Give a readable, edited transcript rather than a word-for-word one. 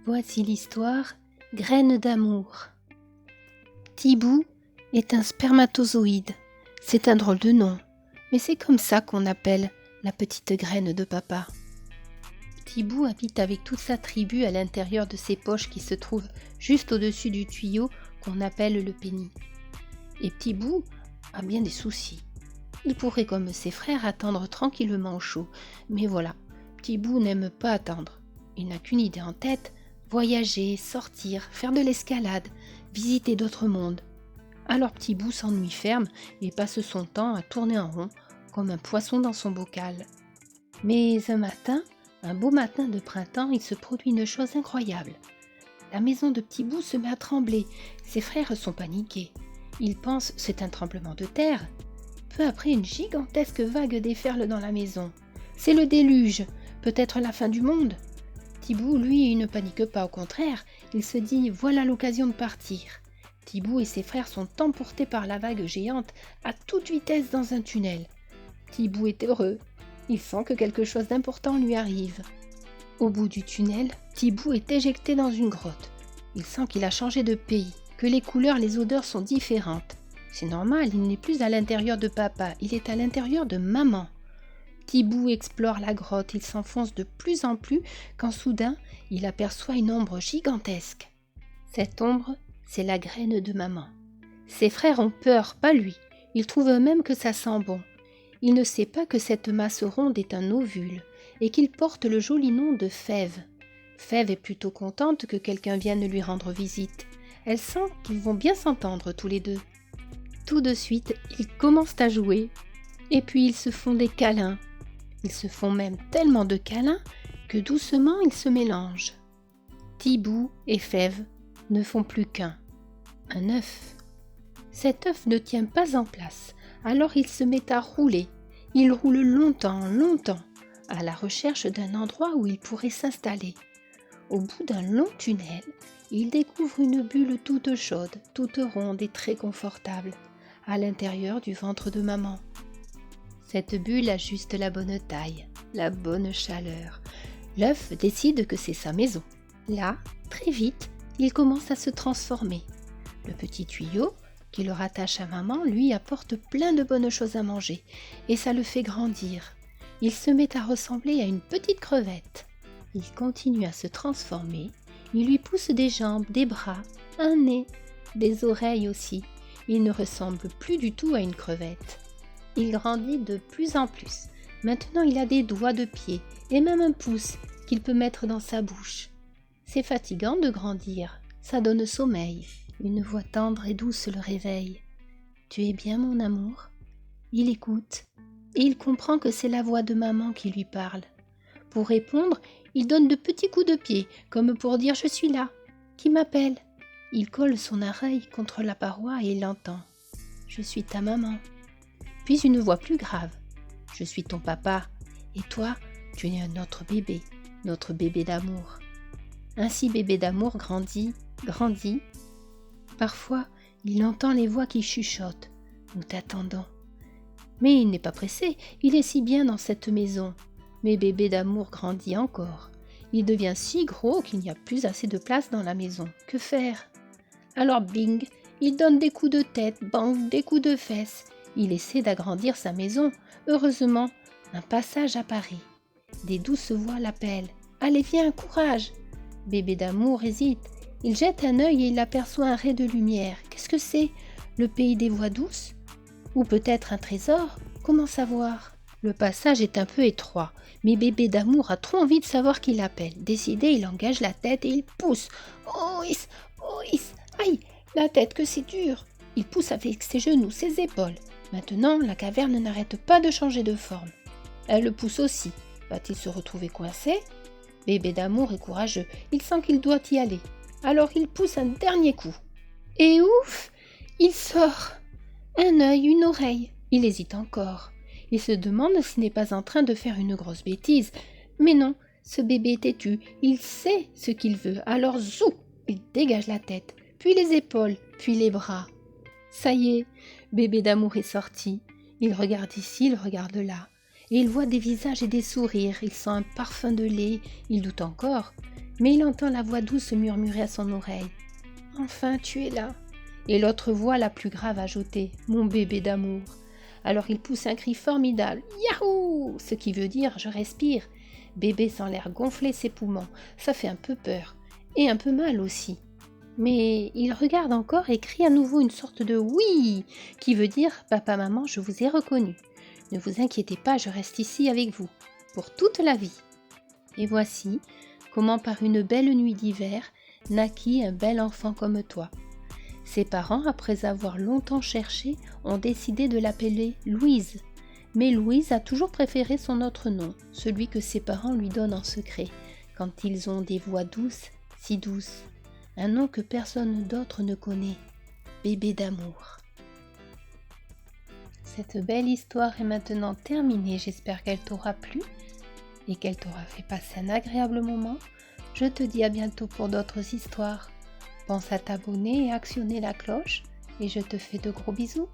Voici l'histoire Graine d'amour. Petit-Bou est un spermatozoïde. C'est un drôle de nom, mais c'est comme ça qu'on appelle la petite graine de papa. Petit-Bou habite avec toute sa tribu à l'intérieur de ses poches qui se trouvent juste au-dessus du tuyau qu'on appelle le pénis. Et Petit-Bou a bien des soucis. Il pourrait, comme ses frères, attendre tranquillement au chaud. Mais voilà, Petit-Bou n'aime pas attendre. Il n'a qu'une idée en tête: voyager, sortir, faire de l'escalade, visiter d'autres mondes. Alors Petit-Bou s'ennuie ferme et passe son temps à tourner en rond comme un poisson dans son bocal. Mais un beau matin de printemps, il se produit une chose incroyable. La maison de Petit-Bou se met à trembler. Ses frères sont paniqués. Ils pensent c'est un tremblement de terre. Peu après, une gigantesque vague déferle dans la maison. C'est le déluge, peut-être la fin du monde. Petit-Bou, lui, il ne panique pas, au contraire, il se dit voilà l'occasion de partir. Petit-Bou et ses frères sont emportés par la vague géante à toute vitesse dans un tunnel. Petit-Bou est heureux, il sent que quelque chose d'important lui arrive. Au bout du tunnel, Petit-Bou est éjecté dans une grotte. Il sent qu'il a changé de pays, que les couleurs, les odeurs sont différentes. C'est normal, il n'est plus à l'intérieur de papa, il est à l'intérieur de maman. Petit-Bou explore la grotte, il s'enfonce de plus en plus quand soudain il aperçoit une ombre gigantesque. Cette ombre, c'est la graine de maman. Ses frères ont peur, pas lui. Ils trouvent même que ça sent bon. Il ne sait pas que cette masse ronde est un ovule et qu'il porte le joli nom de Fève. Fève est plutôt contente que quelqu'un vienne lui rendre visite. Elle sent qu'ils vont bien s'entendre tous les deux. Tout de suite, ils commencent à jouer. Et puis ils se font des câlins. Ils se font même tellement de câlins que doucement ils se mélangent. Petit-Bou et Fève ne font plus qu'un, un œuf. Cet œuf ne tient pas en place, alors il se met à rouler. Il roule longtemps, longtemps, à la recherche d'un endroit où il pourrait s'installer. Au bout d'un long tunnel, il découvre une bulle toute chaude, toute ronde et très confortable, à l'intérieur du ventre de maman. Cette bulle a juste la bonne taille, la bonne chaleur. L'œuf décide que c'est sa maison. Là, très vite, il commence à se transformer. Le petit tuyau qui le rattache à maman lui apporte plein de bonnes choses à manger et ça le fait grandir. Il se met à ressembler à une petite crevette. Il continue à se transformer. Il lui pousse des jambes, des bras, un nez, des oreilles aussi. Il ne ressemble plus du tout à une crevette. Il grandit de plus en plus. Maintenant, il a des doigts de pied et même un pouce qu'il peut mettre dans sa bouche. C'est fatigant de grandir, ça donne sommeil. Une voix tendre et douce le réveille. « Tu es bien, mon amour ?» Il écoute et il comprend que c'est la voix de maman qui lui parle. Pour répondre, il donne de petits coups de pied, comme pour dire « Je suis là ». Qui m'appelle ? Il colle son oreille contre la paroi et il entend « Je suis ta maman ». Puis une voix plus grave. « Je suis ton papa, et toi, tu es notre bébé d'amour. » Ainsi bébé d'amour grandit. Parfois, il entend les voix qui chuchotent. « Nous t'attendons. » Mais il n'est pas pressé, il est si bien dans cette maison. Mais bébé d'amour grandit encore. Il devient si gros qu'il n'y a plus assez de place dans la maison. Que faire ? Alors bing, il donne des coups de tête, bang, des coups de fesses. Il essaie d'agrandir sa maison. Heureusement, un passage apparaît. Des douces voix l'appellent. « Allez, viens, courage !» Bébé d'amour hésite. Il jette un œil et il aperçoit un ray de lumière. Qu'est-ce que c'est ? Le pays des voix douces ? Ou peut-être un trésor ? Comment savoir ? Le passage est un peu étroit, mais bébé d'amour a trop envie de savoir qui l'appelle. Décidé, il engage la tête et il pousse. Oh, aïe, la tête que c'est dur. Il pousse avec ses genoux, ses épaules. Maintenant, la caverne n'arrête pas de changer de forme. Elle le pousse aussi. Va-t-il se retrouver coincé ? Bébé d'amour est courageux. Il sent qu'il doit y aller. Alors il pousse un dernier coup. Et ouf ! Il sort. Un œil, une oreille. Il hésite encore. Il se demande s'il n'est pas en train de faire une grosse bêtise. Mais non, ce bébé est têtu. Il sait ce qu'il veut. Alors zou ! Il dégage la tête, puis les épaules, puis les bras. Ça y est, bébé d'amour est sorti. Il regarde ici, il regarde là. Et il voit des visages et des sourires. Il sent un parfum de lait. Il doute encore. Mais il entend la voix douce murmurer à son oreille. Enfin, tu es là. Et l'autre voix, la plus grave, ajouter mon bébé d'amour. Alors il pousse un cri formidable. Yahoo! Ce qui veut dire je respire. Bébé sent l'air gonfler ses poumons. Ça fait un peu peur. Et un peu mal aussi. Mais il regarde encore et crie à nouveau une sorte de oui, qui veut dire papa, maman, je vous ai reconnu. Ne vous inquiétez pas, je reste ici avec vous, pour toute la vie. Et voici comment par une belle nuit d'hiver naquit un bel enfant comme toi. Ses parents, après avoir longtemps cherché, ont décidé de l'appeler Louise. Mais Louise a toujours préféré son autre nom, celui que ses parents lui donnent en secret, quand ils ont des voix douces, si douces. Un nom que personne d'autre ne connaît, bébé d'amour. Cette belle histoire est maintenant terminée, j'espère qu'elle t'aura plu et qu'elle t'aura fait passer un agréable moment. Je te dis à bientôt pour d'autres histoires. Pense à t'abonner et actionner la cloche et je te fais de gros bisous.